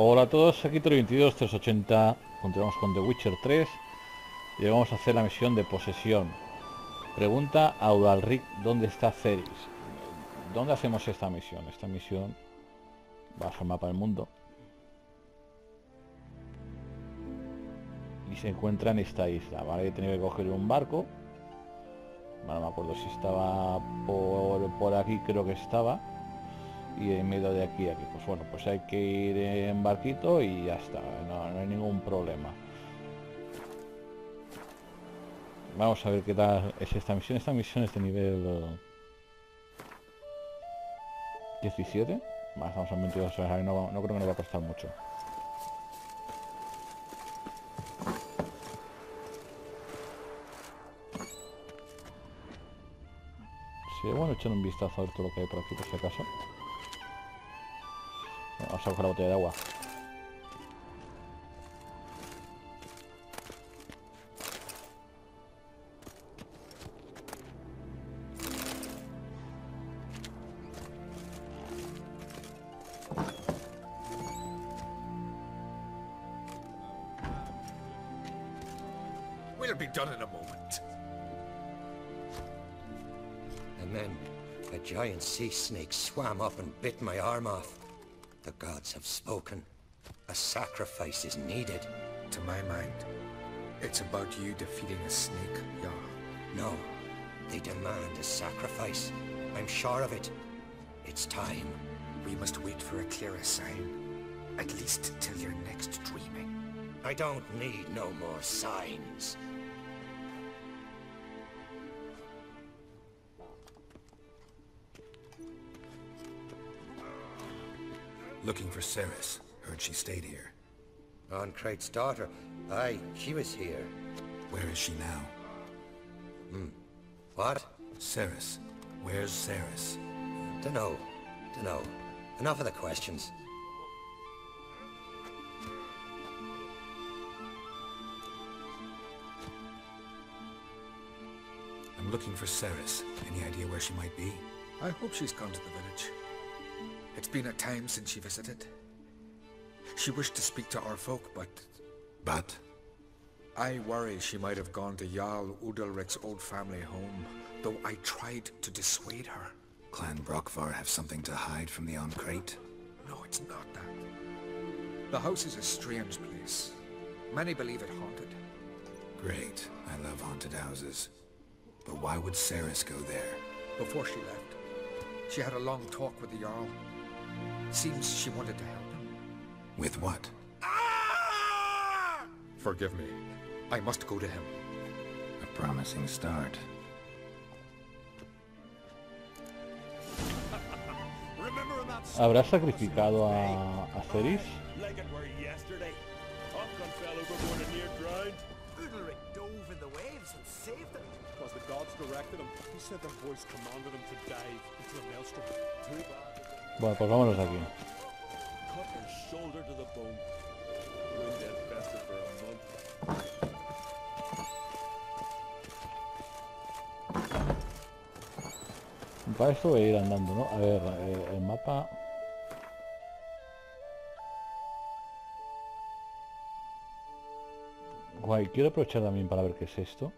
Hola a todos, aquí Toro 22 380. Continuamos con The Witcher 3 y vamos a hacer la misión de posesión. Pregunta a Udalric, ¿dónde está Ceris? ¿Dónde hacemos esta misión? Esta misión va a ser mapa del mundo y se encuentra en esta isla, ¿vale? He tenido que coger un barco. No me acuerdo si estaba por aquí, creo que estaba. Y en medio de aquí a aquí, pues bueno, pues hay que ir en barquito y ya está, no hay ningún problema. Vamos a ver qué tal es esta misión. Esta misión es de nivel 17. Más, estamos en 22 horas, no creo que nos va a costar mucho. Sí, bueno, echar un vistazo a ver todo lo que hay por aquí por si acaso. Vamos a coger la botella de agua. We'll be done in a moment. And then a giant sea snake swam up and bit my arm off. The gods have spoken. A sacrifice is needed. To my mind, it's about you defeating a snake, Jarl. No, they demand a sacrifice. I'm sure of it. It's time. We must wait for a clearer sign. At least till your next dreaming. I don't need no more signs. Looking for Ceres. Heard she stayed here. Ancrate's daughter. Aye, she was here. Where is she now? What? Ceres. Where's Ceres? Dunno. Enough of the questions. I'm looking for Ceres. Any idea where she might be? I hope she's gone to the village. It's been a time since she visited. She wished to speak to our folk, But? I worry she might have gone to Jarl Udalric's old family home, though I tried to dissuade her. Clan Brockvar have something to hide from the Ancrate? No, it's not that. The house is a strange place. Many believe it haunted. Great. I love haunted houses. But why would Ceres go there? Before she left, she had a long talk with the Jarl. Seems she wanted to help him. With what? Forgive me. I must go to him. A promising start. ¿Habrá sacrificado a Ceris? Udalric dove in the waves and saved him. Because the gods directed him. He said their voice commanded him to dive into the maelstrom. Too bad. Bueno, pues vámonos de aquí. Cut his shoulder to the bone. Wound had festered for a month. Para esto voy a ir andando, ¿no? A ver, el mapa... Guay, quiero aprovechar también para ver qué es esto.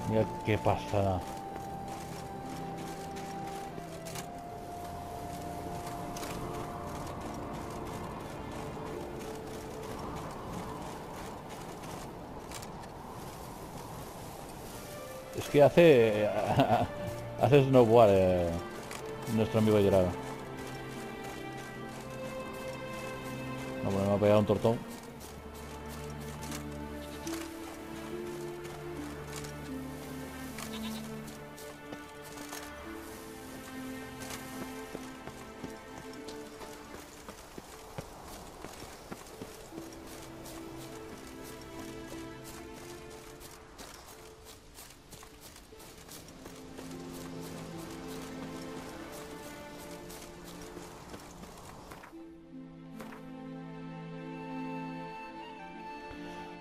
Mira qué pasada. Es que hace snowboard nuestro amigo Gerard. No, bueno, me ha pegado un tortón.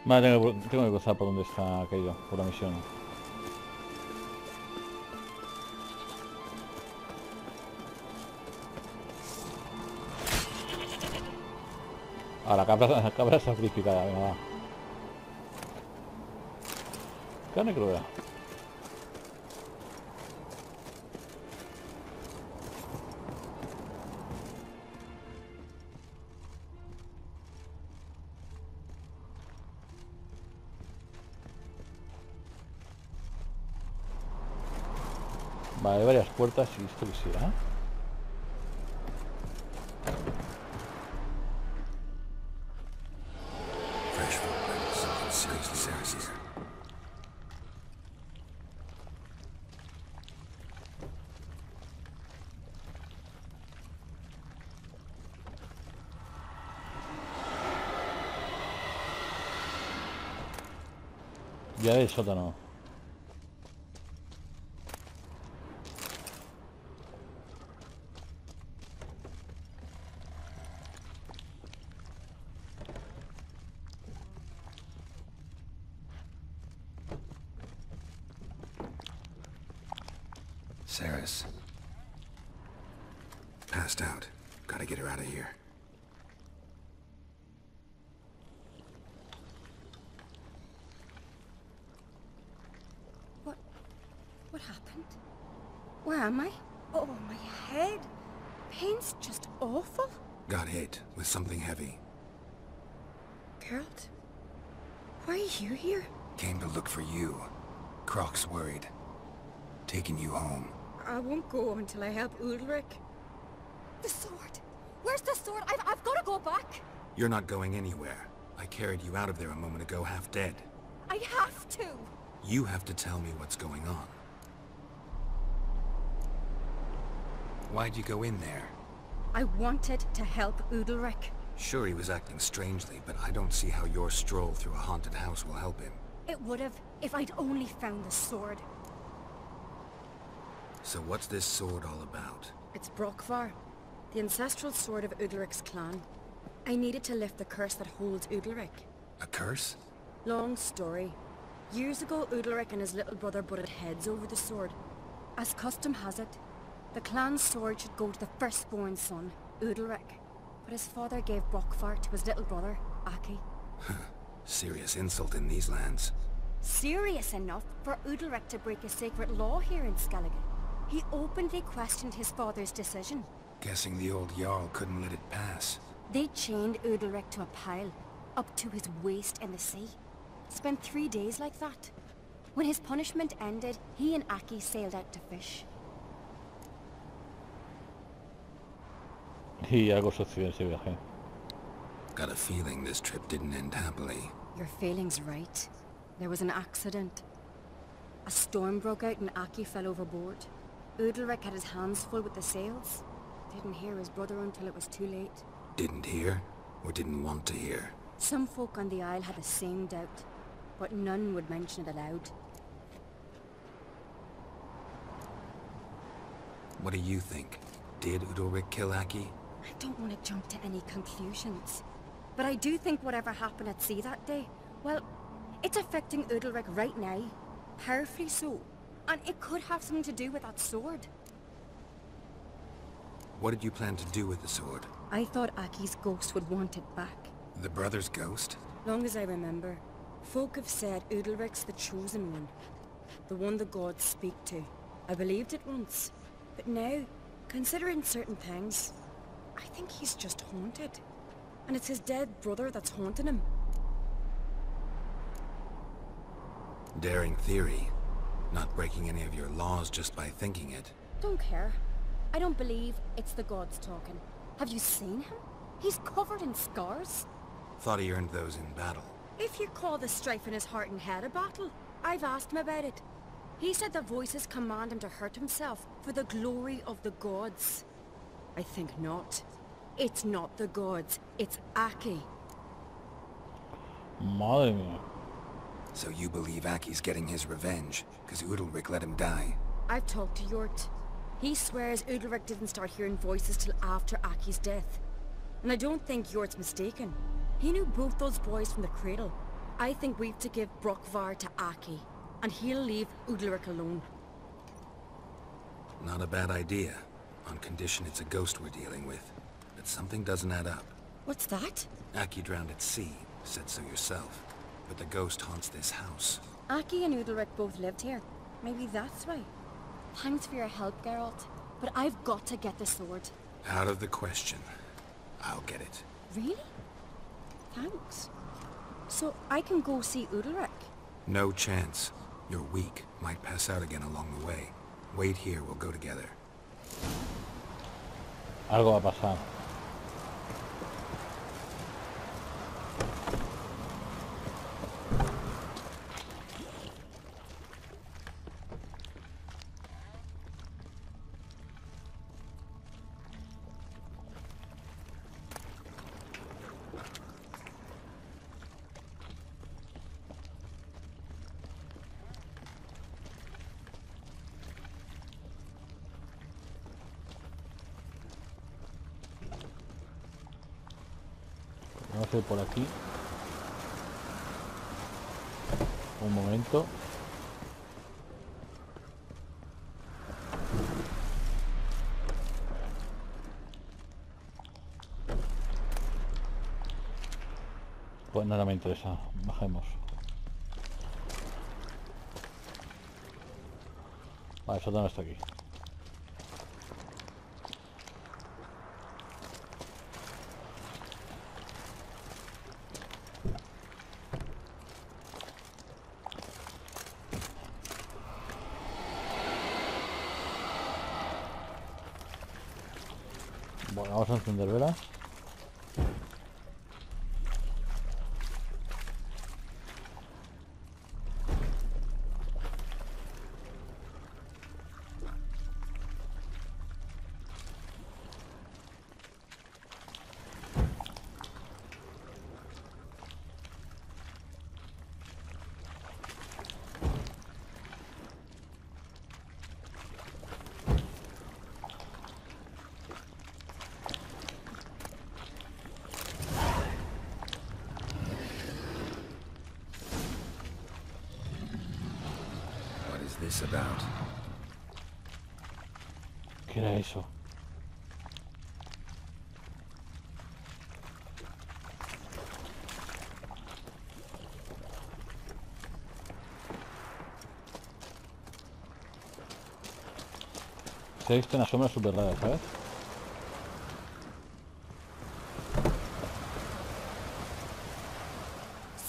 Vale, tengo que cruzar por donde está aquello, por la misión. Ah, la cabra sacrificada, venga, va. Carne cruda. Vale, hay varias puertas y esto que será. Fresh footprints. Seriously, Sarah's here. Ya del sótano. Sarah's passed out. Gotta get her out of here. What happened? Where am I? Oh, my head. Pain's just awful. Got hit with something heavy. Geralt, why are you here? Came to look for you. Croc's worried. Taking you home. I won't go until I help Ulrich. The sword! Where's the sword? I've got to go back! You're not going anywhere. I carried you out of there a moment ago half dead. I have to! You have to tell me what's going on. Why'd you go in there? I wanted to help Ulrich. Sure, he was acting strangely, but I don't see how your stroll through a haunted house will help him. It would have, if I'd only found the sword. So what's this sword all about? It's Brokvar, the ancestral sword of Ulrich's clan. I needed to lift the curse that holds Ulrich. A curse? Long story. Years ago, Ulrich and his little brother butted heads over the sword. As custom has it, the clan's sword should go to the firstborn son, Ulrich. But his father gave Brokvar to his little brother, Aki. Serious insult in these lands. Serious enough for Ulrich to break a sacred law here in Skellige. He openly questioned his father's decision. Guessing the old Jarl couldn't let it pass. They chained Ulrich to a pile, up to his waist in the sea. Spent 3 days like that. When his punishment ended, he and Aki sailed out to fish. Y algo sucedió en ese viaje. Got a feeling this trip didn't end happily. Your feeling's right. There was an accident. A storm broke out and Aki fell overboard. Ulrich had his hands full with the sails. Didn't hear his brother until it was too late. Didn't hear? Or didn't want to hear? Some folk on the Isle had the same doubt, but none would mention it aloud. What do you think? Did Ulrich kill Aki? I don't want to jump to any conclusions. But I do think whatever happened at sea that day, well, it's affecting Ulrich right now. Powerfully so. And it could have something to do with that sword. What did you plan to do with the sword? I thought Aki's ghost would want it back. The brother's ghost? Long as I remember, folk have said Ulrich's the chosen one. The one the gods speak to. I believed it once. But now, considering certain things, I think he's just haunted. And it's his dead brother that's haunting him. Daring theory. Not breaking any of your laws just by thinking it. Don't care. I don't believe it's the gods talking. Have you seen him? He's covered in scars. Thought he earned those in battle. If you call the strife in his heart and head a battle, I've asked him about it. He said the voices command him to hurt himself for the glory of the gods. I think not. It's not the gods, it's Aki. Madre mía. So you believe Aki's getting his revenge, because Ulrich let him die? I've talked to Jort. He swears Ulrich didn't start hearing voices till after Aki's death. And I don't think Jort's mistaken. He knew both those boys from the cradle. I think we've to give Brockvar to Aki, and he'll leave Udalric alone. Not a bad idea, on condition it's a ghost we're dealing with. But something doesn't add up. What's that? Aki drowned at sea, said so yourself. But the ghost haunts this house. Aki and Udalric both lived here. Maybe that's why. Thanks for your help, Geralt. But I've got to get the sword. Out of the question. I'll get it. Really? Thanks. So I can go see Udalric? No chance. You're weak. Might pass out again along the way. Wait here, we'll go together. Algo va a pasar. Vamos a ir por aquí. Un momento. Pues nada me interesa. Bajemos. Vale, eso no está aquí. Bueno, vamos a encender velas. This about? ¿Qué era eso? Se ha visto una sombra súper rara, ¿sabes?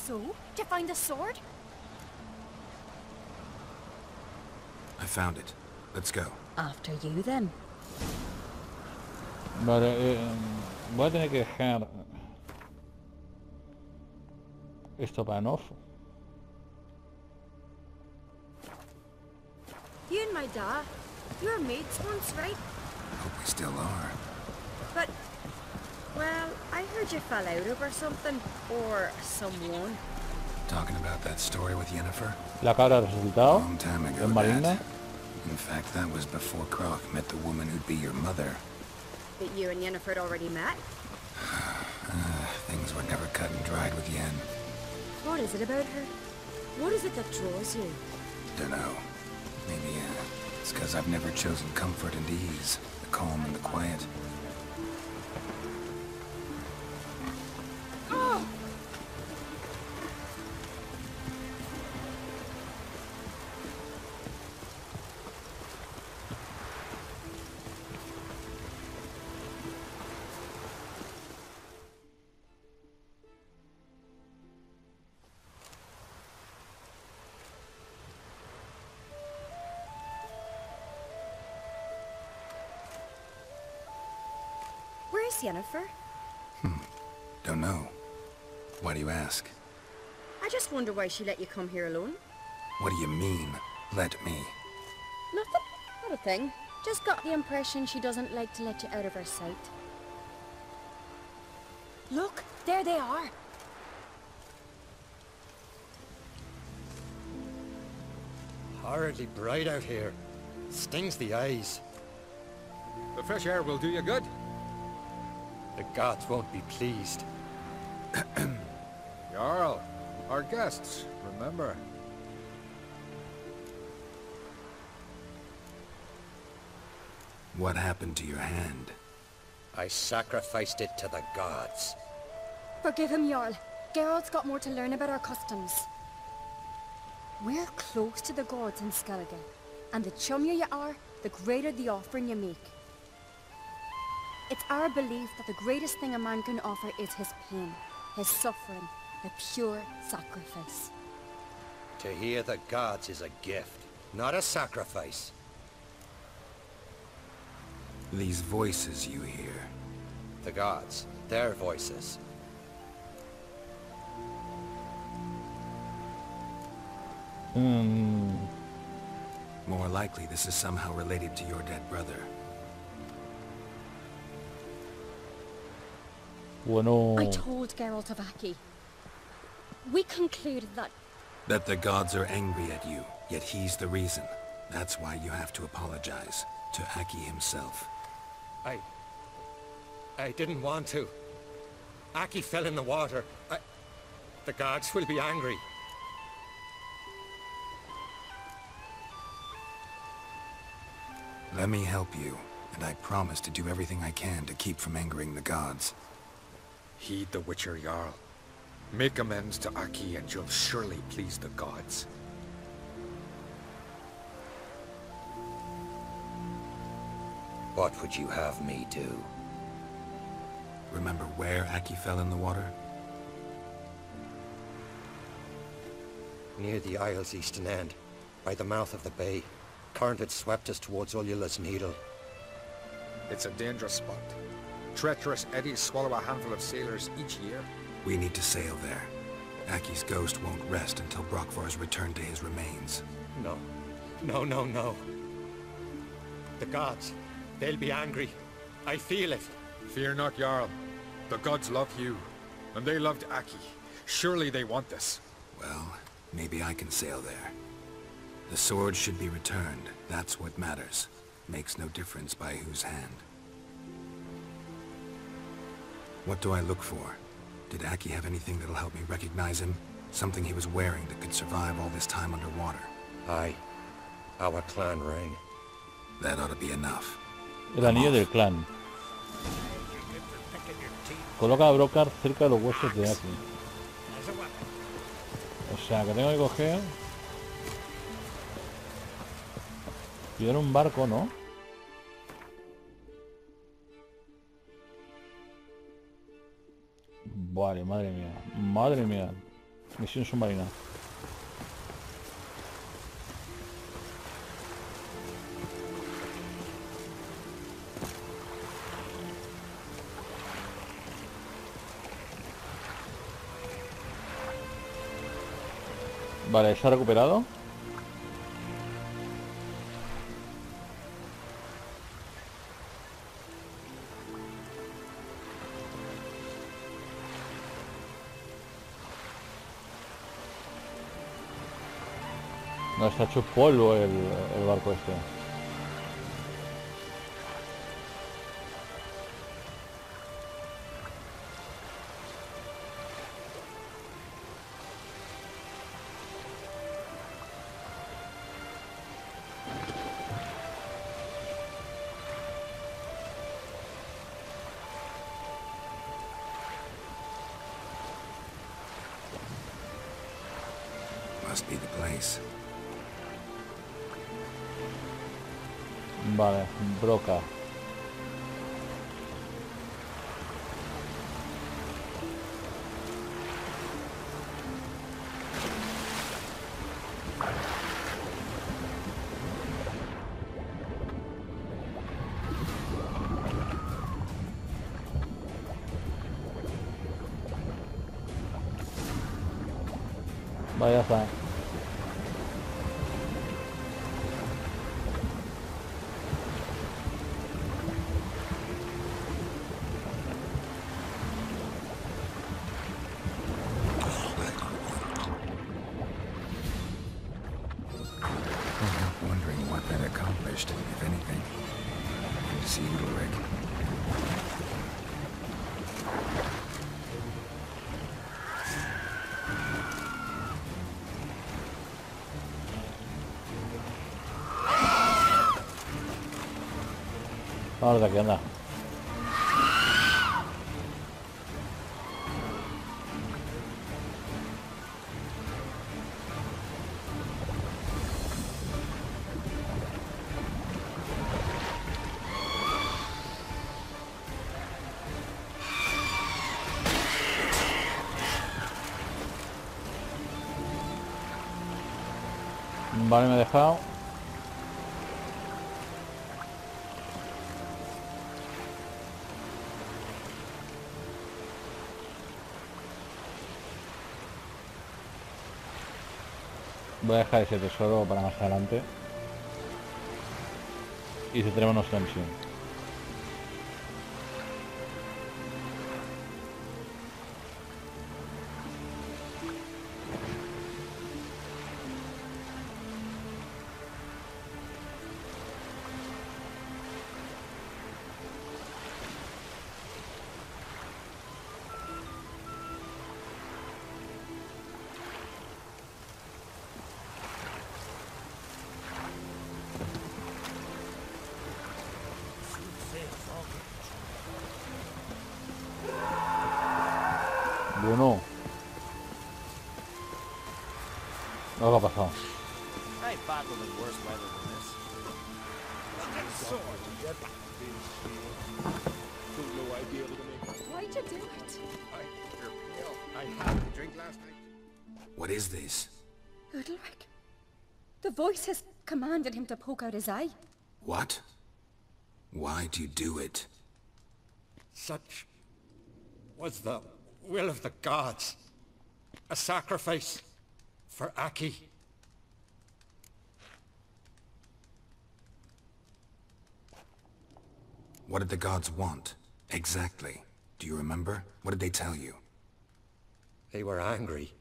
So, to find the sword? I found it. Let's go. After you, then. Vale, voy a tener que dejar esto para off. You and my dad, you were mates once, right? Hope we still are. But, well, I heard you fell out over something, or someone. Talking about that story with Yennefer? La cabra resucitado. Long time ago, En Marina. Dad. In fact, that was before Croc met the woman who'd be your mother. That you and Yennefer had already met? Things were never cut and dried with Yen. What is it about her? What is it that draws you? Dunno. Maybe, it's because I've never chosen comfort and ease. The calm and the quiet. Oh! Where's Yennefer? Don't know. Why do you ask? I just wonder why she let you come here alone. What do you mean, let me? Nothing. Not a thing. Just got the impression she doesn't like to let you out of her sight. Look, there they are. Horridly bright out here. Stings the eyes. The fresh air will do you good. The gods won't be pleased. Jarl, Our guests, remember? What happened to your hand? I sacrificed it to the gods. Forgive him, Jarl. Geralt's got more to learn about our customs. We're close to the gods in Skellige, and the chummier you are, the greater the offering you make. It's our belief that the greatest thing a man can offer is his pain, his suffering, a pure sacrifice. To hear the gods is a gift, not a sacrifice. These voices you hear. The gods, their voices. More likely this is somehow related to your dead brother. Bueno. I told Geralt of Aki. We concluded that... That the gods are angry at you, yet he's the reason. That's why you have to apologize to Aki himself. I didn't want to. Aki fell in the water. The gods will be angry. Let me help you, and I promise to do everything I can to keep from angering the gods. Heed the Witcher Jarl. Make amends to Aki and you'll surely please the gods. What would you have me do? Remember where Aki fell in the water? Near the Isle's eastern end, by the mouth of the bay. Current had swept us towards Ullula's Needle. It's a dangerous spot. Treacherous eddies swallow a handful of sailors each year. We need to sail there. Aki's ghost won't rest until Brokvar's returned to his remains. No. No, no, no. The gods, they'll be angry. I feel it. Fear not, Jarl. The gods love you, and they loved Aki. Surely they want this. Well, maybe I can sail there. The sword should be returned. That's what matters. Makes no difference by whose hand. What do I look for? Did Aki have anything that'll help me recognize him? Something he was wearing that could survive all this time underwater? Aye. Our clan ring. That ought to be enough. El anillo del clan. Coloca a Brokar cerca de los huesos de Aki. O sea, que tengo que coger... Pillar un barco, ¿no? Vale, madre mía. Madre mía. Misión submarina. Vale, ¿se ha recuperado? No, está hecho polvo el barco este. Must be the place. Vale, broca. Vaya está. Wondering what that accomplished, if anything. Good to see you, Ulrich. Vamos de aquí, anda. Vale, me he dejado. Voy a dejar ese tesoro para más adelante. Y si tenemos nuestra misión. Bueno. Algo ha pasado. I battled in worse weather than this. Don't know I'd be able to make it. Why'd you do it? I had a drink last night. What is this? Udalric. The voice has commanded him to poke out his eye. What? Why do you do it? Such was the will of the gods. A sacrifice for Aki. What did the gods want? Exactly. Do you remember? What did they tell you? They were angry.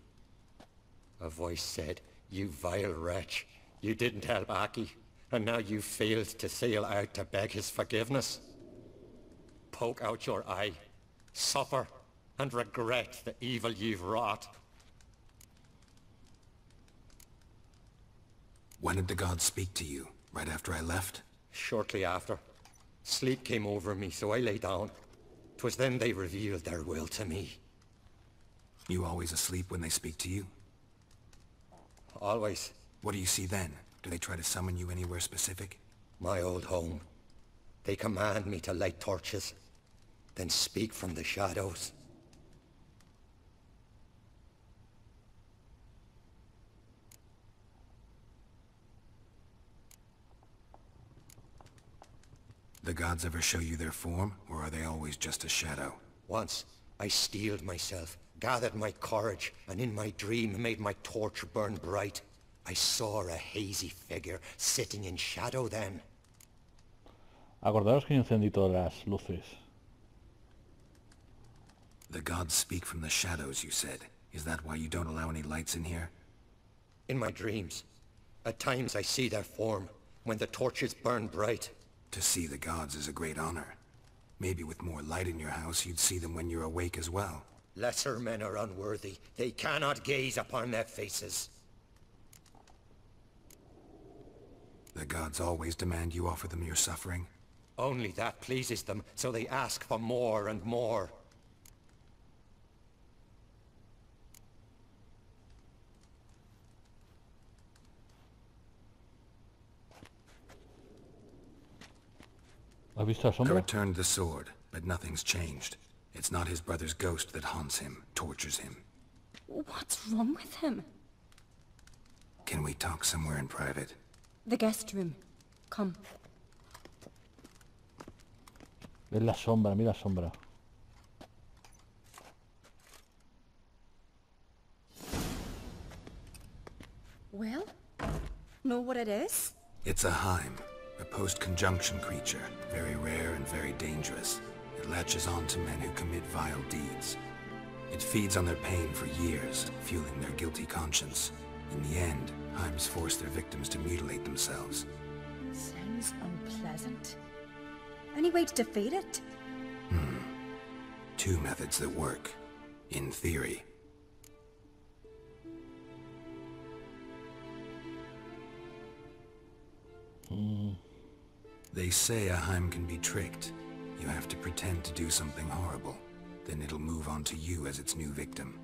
A voice said, "You vile wretch, you didn't help Aki, and now you failed to sail out to beg his forgiveness. Poke out your eye, suffer, and regret the evil you've wrought." When did the gods speak to you? Right after I left? Shortly after, sleep came over me, so I lay down. 'Twas then they revealed their will to me. You always asleep when they speak to you? Always. What do you see then? Do they try to summon you anywhere specific? My old home. They command me to light torches, then speak from the shadows. The gods ever show you their form, or are they always just a shadow? Once, I steeled myself, gathered my courage, and in my dream made my torch burn bright. I saw a hazy figure sitting in shadow then. Acordaros que yo encendí todas las luces. The gods speak from the shadows, you said. Is that why you don't allow any lights in here? In my dreams, at times I see their form, when the torches burn bright. To see the gods is a great honor. Maybe with more light in your house, you'd see them when you're awake as well. Lesser men are unworthy. They cannot gaze upon their faces. The gods always demand you offer them your suffering? Only that pleases them, so they ask for more and more. ¿Has visto la I sombra? returned the sword, but nothing's changed. It's not his brother's ghost that haunts him, tortures him. What's wrong with him? Can we talk somewhere in private? The guest room. Come. Es la sombra, mira la sombra. Well, know what it is? It's a Heim, a post-conjunction creature, very rare and very dangerous. It latches on to men who commit vile deeds. It feeds on their pain for years, fueling their guilty conscience. In the end, Heims force their victims to mutilate themselves. Sounds unpleasant. Any way to defeat it? Two methods that work, in theory. They say a Heim can be tricked. You have to pretend to do something horrible. Then it'll move on to you as its new victim.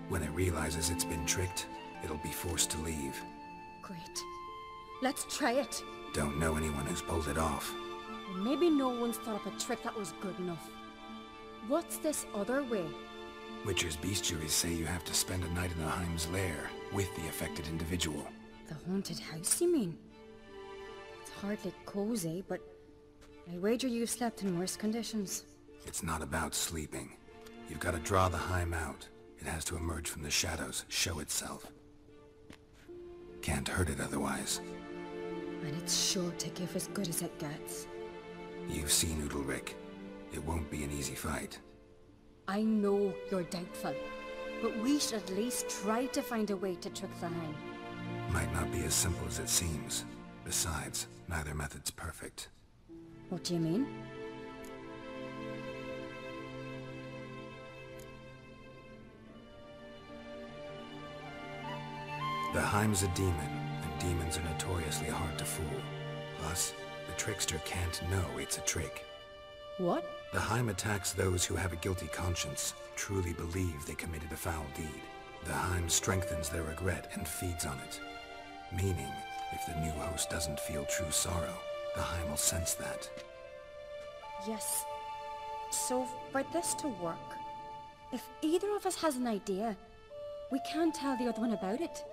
When it realizes it's been tricked, it'll be forced to leave. Great. Let's try it. Don't know anyone who's pulled it off. Maybe no one's thought up a trick that was good enough. What's this other way? Witcher's bestiaries say you have to spend a night in the Heim's lair with the affected individual. The haunted house, you mean? It's hardly cozy, but I wager you've slept in worse conditions. It's not about sleeping. You've got to draw the Heim out. It has to emerge from the shadows, show itself. Can't hurt it otherwise. And it's sure to give as good as it gets. You've seen Udalric. It won't be an easy fight. I know you're doubtful, but we should at least try to find a way to trick the Heim. Might not be as simple as it seems. Besides, neither method's perfect. What do you mean? The Heim's a demon, and demons are notoriously hard to fool. Plus, the trickster can't know it's a trick. What? The Heim attacks those who have a guilty conscience, truly believe they committed a foul deed. The Heim strengthens their regret and feeds on it. Meaning, if the new host doesn't feel true sorrow, the Heim will sense that. Yes. So, for this to work, if either of us has an idea, we can't tell the other one about it.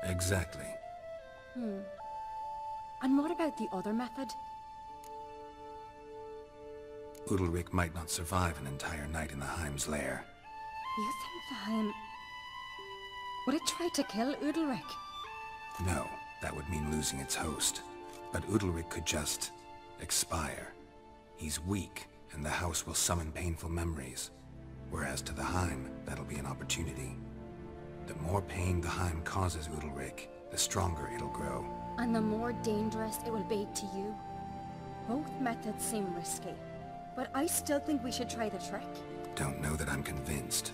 Exactly. And what about the other method? Udalric might not survive an entire night in the Heim's lair. You think the Heim... would it try to kill Udalric? No, that would mean losing its host. But Udalric could just... expire. He's weak, and the house will summon painful memories. Whereas to the Heim, that'll be an opportunity. The more pain the Heim causes Udalric, the stronger it'll grow. And the more dangerous it will be to you. Both methods seem risky, but I still think we should try the trick. Don't know that I'm convinced.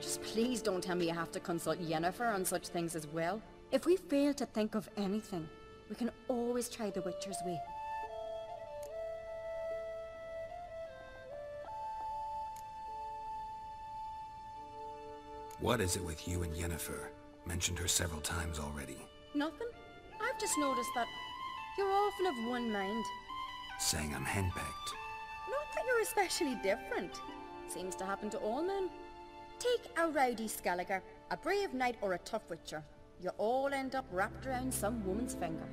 Just please don't tell me you have to consult Yennefer on such things as well. If we fail to think of anything, we can always try the Witcher's way. What is it with you and Yennefer? Mentioned her several times already. Nothing. I've just noticed that you're often of one mind. Saying I'm henpecked. Not that you're especially different. Seems to happen to all men. Take a rowdy Skelliger, a brave knight or a tough witcher. You all end up wrapped around some woman's finger.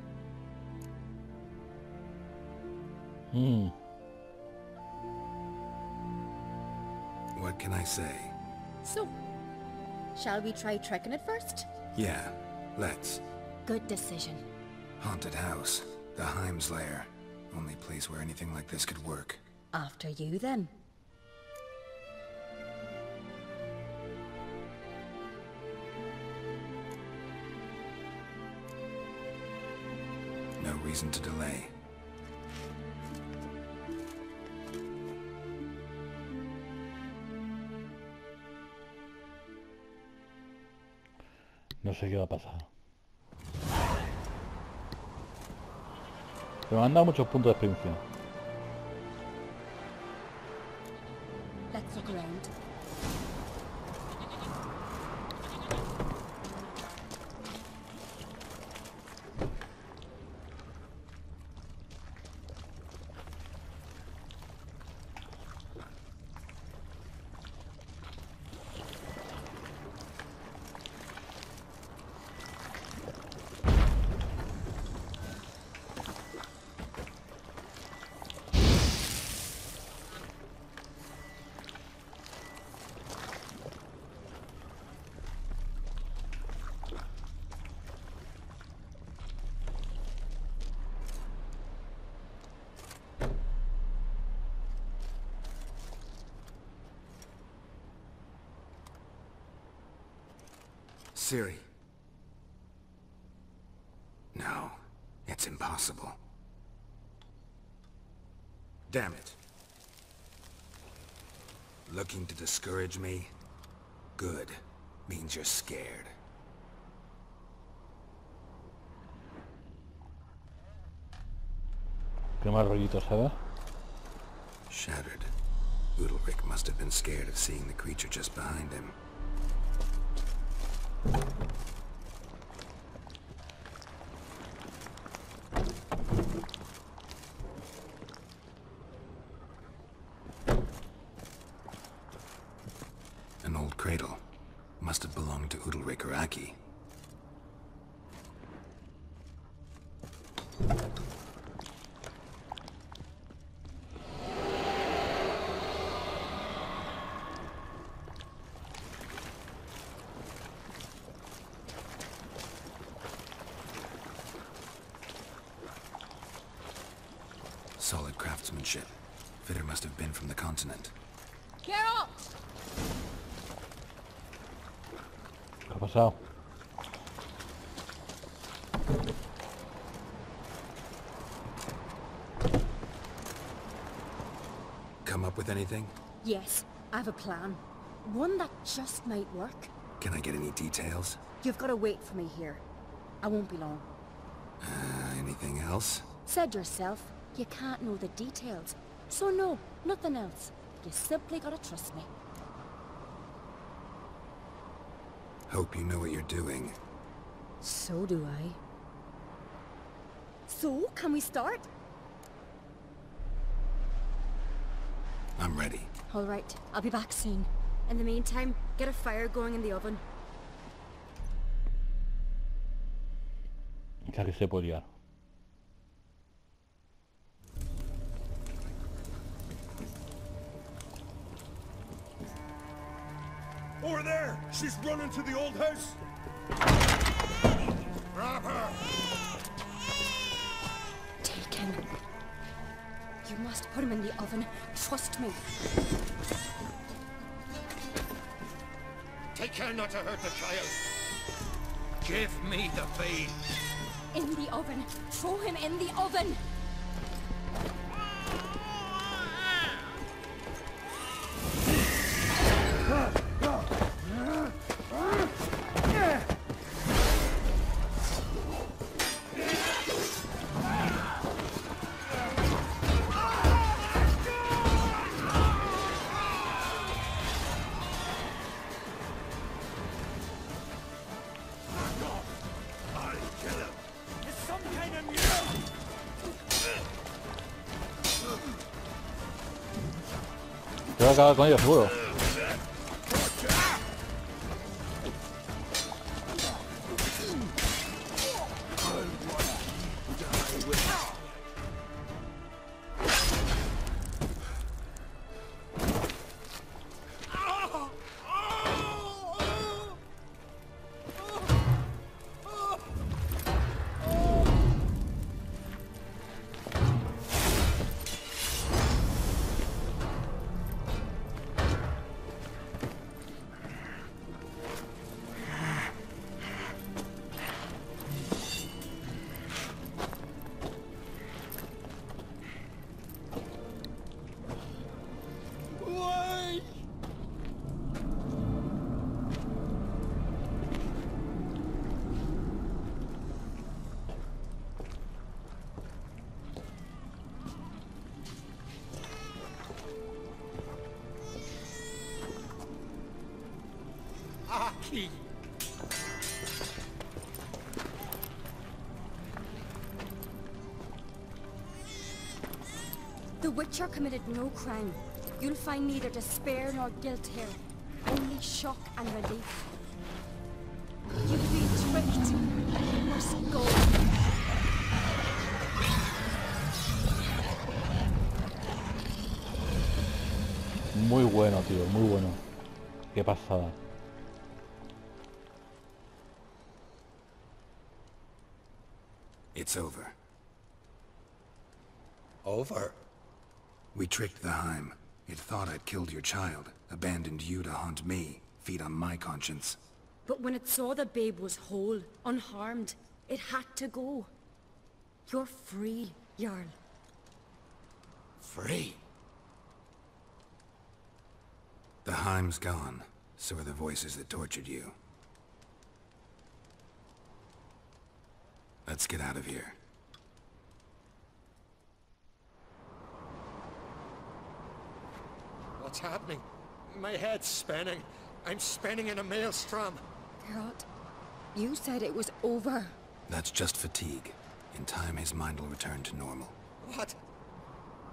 What can I say? So, shall we try tricking it first? Yeah, let's. Good decision. Haunted house. The Heim's lair. Only place where anything like this could work. After you, then. No reason to delay. No sé qué va a pasar. Pero me han dado muchos puntos de experiencia. Let's look around. Ciri. No, it's impossible. Damn it. Looking to discourage me? Good. Means you're scared. Qué más rollito, ¿sabes? Shattered. Udalric must have been scared of seeing the creature just behind him. An old cradle. Must have belonged to Udalric or Aki. Solid craftsmanship. Fitter must have been from the continent. Carol! ¿Qué ha pasado? Come up with anything? Yes, I have a plan. One that just might work. Can I get any details? You've got to wait for me here. I won't be long. Anything else? Said yourself, you can't know the details. So no, nothing else. You simply gotta trust me. Hope you know what you're doing. So do I. So, can we start? I'm ready. All right, I'll be back soon. In the meantime, get a fire going in the oven. Ya que se puede liar. Over there! She's running to the old house! Grab her! Take him. You must put him in the oven. Trust me. Take care not to hurt the child. Give me the feed. In the oven. Throw him in the oven. Te voy a acabar con ellos, seguro. Aki! The Witcher committed no crime. You'll find neither despair nor guilt here. Only shock and relief. You've been tricked. You must go. Muy bueno, tío, muy bueno. Qué pasada. It's over. Over? We tricked the Heim. It thought I'd killed your child, abandoned you to haunt me, feed on my conscience. But when it saw the babe was whole, unharmed, it had to go. You're free, Jarl. Free? The Heim's gone, so are the voices that tortured you. Let's get out of here. What's happening? My head's spinning. I'm spinning in a maelstrom. Geralt, you said it was over. That's just fatigue. In time, his mind will return to normal. What?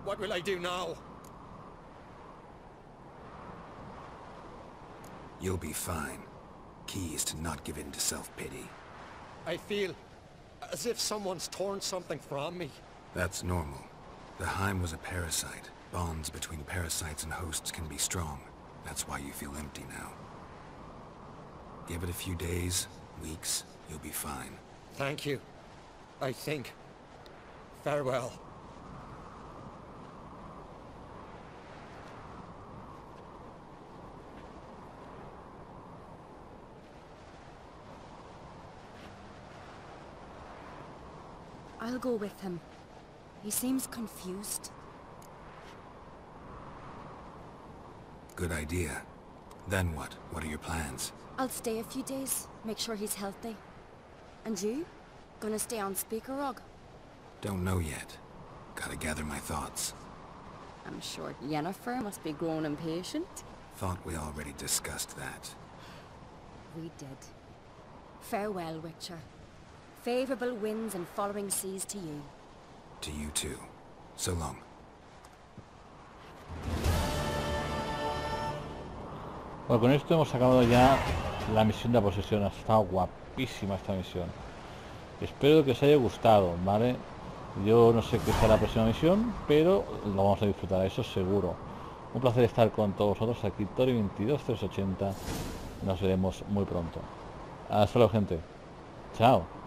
What will I do now? You'll be fine. Key is to not give in to self-pity. I feel as if someone's torn something from me. That's normal. The Heim was a parasite. Bonds between parasites and hosts can be strong. That's why you feel empty now. Give it a few days, weeks, you'll be fine. Thank you. I think. Farewell. I'll go with him. He seems confused. Good idea. Then what? What are your plans? I'll stay a few days, make sure he's healthy. And you? Gonna stay on Speaker Rog? Don't know yet. Gotta gather my thoughts. I'm sure Yennefer must be growing impatient. Thought we already discussed that. We did. Farewell, Witcher. Favorable winds and following seas to you. To you too. So long. Bueno, con esto hemos acabado ya la misión de la posesión. Ha estado guapísima esta misión. Espero que os haya gustado, ¿vale? Yo no sé qué será la próxima misión, pero lo vamos a disfrutar, eso seguro. Un placer estar con todos vosotros aquí, Tori22380. Nos veremos muy pronto. Hasta luego, gente. Chao.